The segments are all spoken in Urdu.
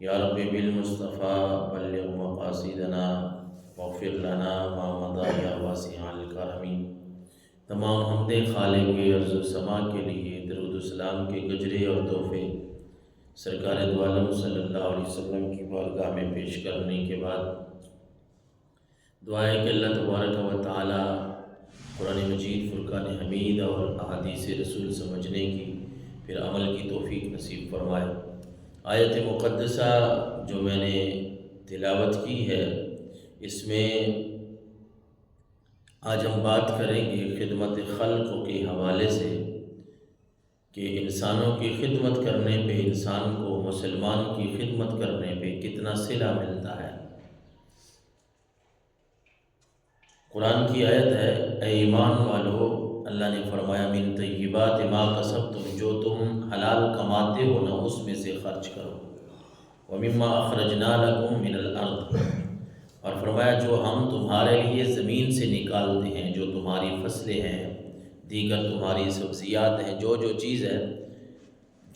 یا رب بالمصطفیٰ بلغ مقاصدنا واغفر لنا ما مضى یا واسع الکرم۔ تمام حمد خالق ارض و سما کے لیے درود و سلام کے گجرے اور تحفے سرکار دو عالم صلی اللہ علیہ وسلم کی بارگاہ میں پیش کرنے کے بعد دعا ہے کہ اللہ تبارک و تعالی قرآن مجید، فرقان حمید اور احادیث رسول سمجھنے کی پھر عمل کی توفیق نصیب فرمائے۔ آیت مقدسہ جو میں نے تلاوت کی ہے، اس میں آج ہم بات کریں گے خدمت خلق کے حوالے سے کہ انسانوں کی خدمت کرنے پہ، انسان کو مسلمان کی خدمت کرنے پہ کتنا صلہ ملتا ہے۔ قرآن کی آیت ہے، اے ایمان والو، اللہ نے فرمایا من طیبات ما کسبتم، جو تم حلال کماتے ہو نا اس میں سے خرچ کرو، ومما اخرجنا لکم من الارض، اور فرمایا جو ہم تمہارے لیے زمین سے نکالتے ہیں، جو تمہاری فصلیں ہیں، دیگر تمہاری سبزیات ہیں، جو چیز ہے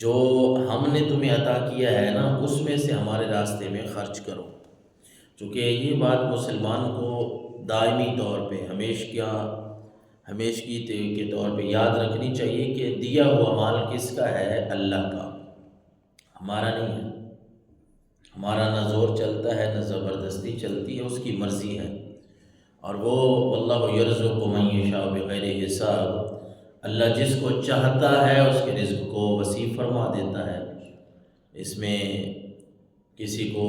جو ہم نے تمہیں عطا کیا ہے نا، اس میں سے ہمارے راستے میں خرچ کرو۔ چونکہ یہ بات مسلمان کو دائمی طور پہ ہمیشگی کے طور پہ یاد رکھنی چاہیے کہ دیا ہوا مال کس کا ہے؟ اللہ کا، ہمارا نہیں ہے۔ ہمارا نہ زور چلتا ہے نہ زبردستی چلتی ہے، اس کی مرضی ہے۔ اور وہ واللہ یرزق من یشاء بغیر حساب، اللہ جس کو چاہتا ہے اس کے رزق کو وسیع فرما دیتا ہے۔ اس میں کسی کو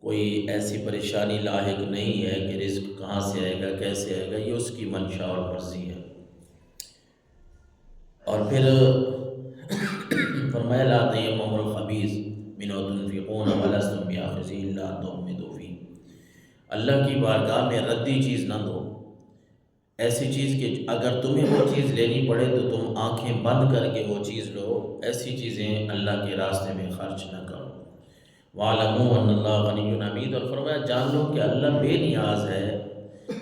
کوئی ایسی پریشانی لاحق نہیں ہے کہ رزق کہاں سے آئے گا، کیسے آئے گا، یہ اس کی منشاء اور مرضی ہے۔ اور پھر فرمایا لا تیمموا الخبیث منہ تنفقون ولستم بآخذہ الا ان تغمضوا فیہ، اللہ کی بارگاہ میں ردی چیز نہ دو، ایسی چیز کہ اگر تمہیں وہ چیز لینی پڑے تو تم آنکھیں بند کر کے وہ چیز لو، ایسی چیزیں اللہ کے راستے میں خرچ نہ کرو۔ وَاعْلَمُوا أَنَّ اللَّهَ غَنِيٌّ حَمِيدٌ، اور فرمایا جان لو کہ اللہ بے نیاز ہے،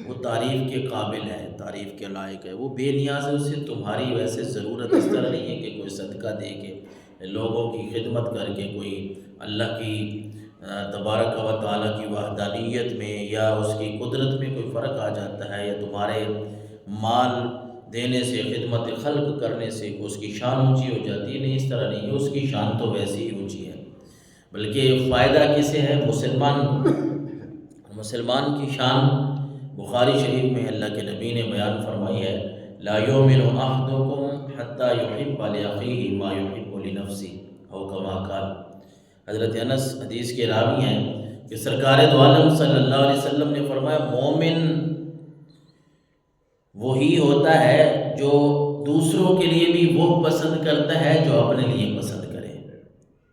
وہ تعریف کے قابل ہے، تعریف کے لائق ہے، وہ بے نیاز ہے، اسے تمہاری ویسے ضرورت اس طرح نہیں ہے کہ کوئی صدقہ دے کے، لوگوں کی خدمت کر کے کوئی اللہ کی تبارک و تعالیٰ کی وحدانیت میں یا اس کی قدرت میں کوئی فرق آ جاتا ہے، یا تمہارے مال دینے سے، خدمت خلق کرنے سے اس کی شان اونچی ہو جاتی ہے، نہیں، اس طرح نہیں ہے، اس کی شان تو ویسی ہی اونچی ہے، بلکہ فائدہ کسے ہے؟ مسلمان کی شان بخاری شریف میں اللہ کے نبی نے بیان فرمائی ہے، لا یؤمن احدکم حتی یحب لاخیہ ما یحب لنفسہ، او کما قال۔ حضرت انس حدیث کے راوی ہیں کہ سرکار دو عالم صلی اللہ علیہ وسلم نے فرمایا مومن وہی ہوتا ہے جو دوسروں کے لیے بھی وہ پسند کرتا ہے جو اپنے لیے پسند کرے۔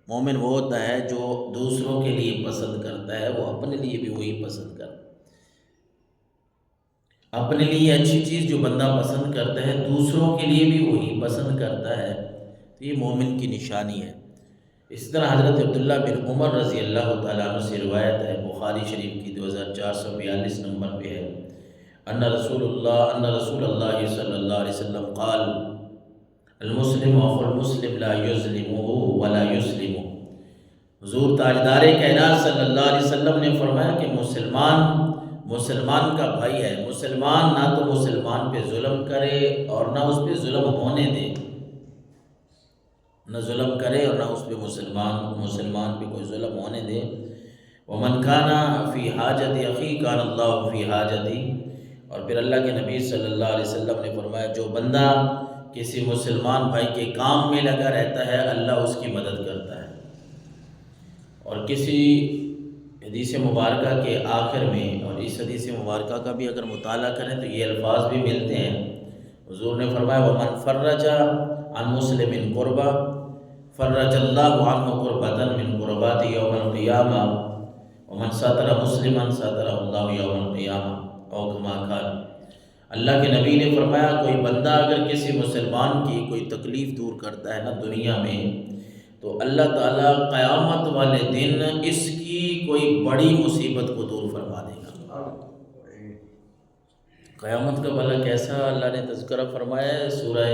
مومن وہ ہوتا ہے جو دوسروں کے لیے پسند کرتا ہے، وہ اپنے لیے بھی وہی پسند کرتا ہے۔ اپنے لیے اچھی چیز جو بندہ پسند کرتا ہے، دوسروں کے لیے بھی وہی پسند کرتا ہے، تو یہ مومن کی نشانی ہے۔ اس طرح حضرت عبداللہ بن عمر رضی اللہ تعالیٰ عنہ سے روایت ہے، بخاری شریف کی 2442 نمبر پہ ہے، ان رسول اللہ صلی اللہ علیہ وسلم قال المسلم اخو المسلم لا یظلمہ ولا یسلمہ۔ حضور تاجدار کائنات صلی اللہ علیہ وسلم نے فرمایا کہ مسلمان کا بھائی ہے، مسلمان نہ تو مسلمان پہ ظلم کرے اور نہ اس پہ ظلم ہونے دے، نہ ظلم کرے اور نہ اس پہ مسلمان پہ کوئی ظلم ہونے دے۔ ومن کان فی حاجت اخی کان اللہ فی حاجتی، اور پھر اللہ کے نبی صلی اللہ علیہ وسلم نے فرمایا جو بندہ کسی مسلمان بھائی کے کام میں لگا رہتا ہے، اللہ اس کی مدد کرتا ہے۔ اور کسی حدیث مبارکہ کے آخر میں، اور اس حدیث مبارکہ کا بھی اگر مطالعہ کریں تو یہ الفاظ بھی ملتے ہیں، حضور نے فرمایا ومن فرج عن مسلم کربہ فرج اللہ عنہ کربۃ من کربات یوم القیامہ ومن ستر مسلما سترہ اللہ یوم القیامہ، او کما قال۔ اللہ کے نبی نے فرمایا کوئی بندہ اگر کسی مسلمان کی کوئی تکلیف دور کرتا ہے نا دنیا میں، تو اللہ تعالیٰ قیامت والے دن اس کی کوئی بڑی مصیبت کو دور فرما دے گا۔ قیامت کا بھلا کیسا اللہ نے تذکرہ فرمایا ہے، سورہ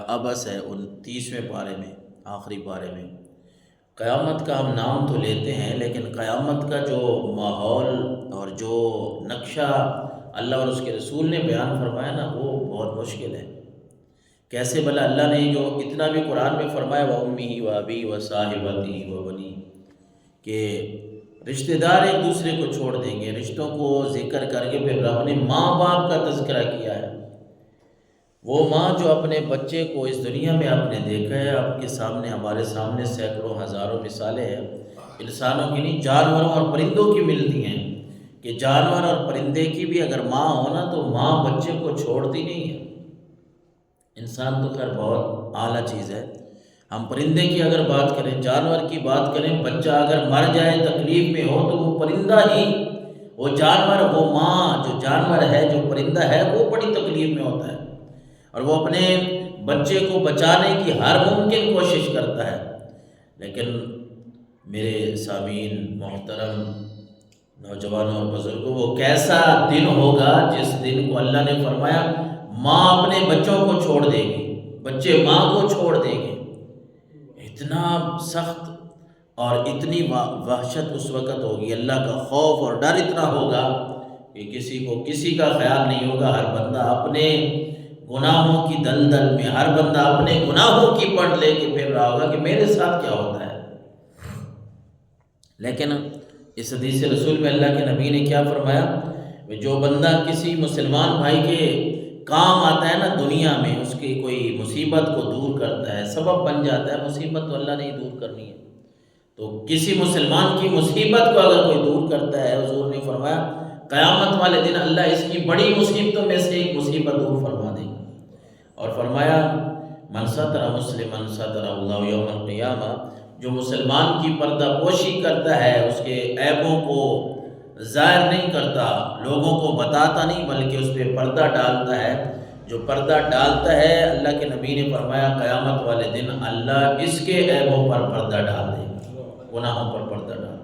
عبس ہے 29ویں پارے میں، آخری پارے میں، قیامت کا ہم نام تو لیتے ہیں، لیکن قیامت کا جو ماحول اور جو نقشہ اللہ اور اس کے رسول نے بیان فرمایا نا، وہ بہت مشکل ہے۔ کیسے بھلا اللہ نے جو اتنا بھی قرآن میں فرمایا وَأُمِّهِ وَأَبِيهِ وَصَاحِبَتِهِ وَبَنِيهِ، کہ رشتہ دار ایک دوسرے کو چھوڑ دیں گے، رشتوں کو ذکر کر کے پھر رب نے ماں باپ کا تذکرہ کیا ہے۔ وہ ماں جو اپنے بچے کو اس دنیا میں آپ نے دیکھا ہے، آپ کے سامنے، ہمارے سامنے سینکڑوں ہزاروں مثالیں ہیں، انسانوں کی نہیں، جانوروں اور پرندوں کی ملتی ہیں، کہ جانور اور پرندے کی بھی اگر ماں ہونا تو ماں بچے کو چھوڑتی نہیں ہے۔ انسان تو خیر بہت اعلیٰ چیز ہے، ہم پرندے کی اگر بات کریں، جانور کی بات کریں، بچہ اگر مر جائے تکلیف میں ہو تو وہ پرندہ ہی، وہ جانور، وہ ماں جو جانور ہے، جو پرندہ ہے، وہ بڑی تکلیف میں ہوتا ہے اور وہ اپنے بچے کو بچانے کی ہر ممکن کوشش کرتا ہے۔ لیکن میرے سامعین محترم نوجوانوں اور بزرگوں، وہ کیسا دن ہوگا جس دن کو اللہ نے فرمایا ماں اپنے بچوں کو چھوڑ دے گی، بچے ماں کو چھوڑ دیں گے۔ اتنا سخت اور اتنی وحشت اس وقت ہوگی، اللہ کا خوف اور ڈر اتنا ہوگا کہ کسی کو کسی کا خیال نہیں ہوگا، ہر بندہ اپنے گناہوں کی دلدل میں، ہر بندہ اپنے گناہوں کی پڑھ لے کے پھر رہا ہوگا کہ میرے ساتھ کیا ہوتا ہے۔ لیکن اس حدیث رسول میں اللہ کے نبی نے کیا فرمایا، جو بندہ کسی مسلمان بھائی کے کام آتا ہے نا دنیا میں، اس کی کوئی مصیبت کو دور کرتا ہے، سبب بن جاتا ہے، مصیبت تو اللہ نے ہی دور کرنی ہے، تو کسی مسلمان کی مصیبت کو اگر کوئی دور کرتا ہے، حضور نے فرمایا قیامت والے دن اللہ اس کی بڑی مصیبتوں میں سے ایک مصیبت دور فرما دے گا۔ اور فرمایا من ستر مسلما ستر اللہ یوم القیامہ، جو مسلمان کی پردہ پوشی کرتا ہے، اس کے عیبوں کو ظاہر نہیں کرتا، لوگوں کو بتاتا نہیں بلکہ اس پہ پردہ ڈالتا ہے، جو پردہ ڈالتا ہے، اللہ کے نبی نے فرمایا قیامت والے دن اللہ اس کے عیبوں پر پردہ ڈال دے گا، گناہوں پر پردہ ڈال دے گا۔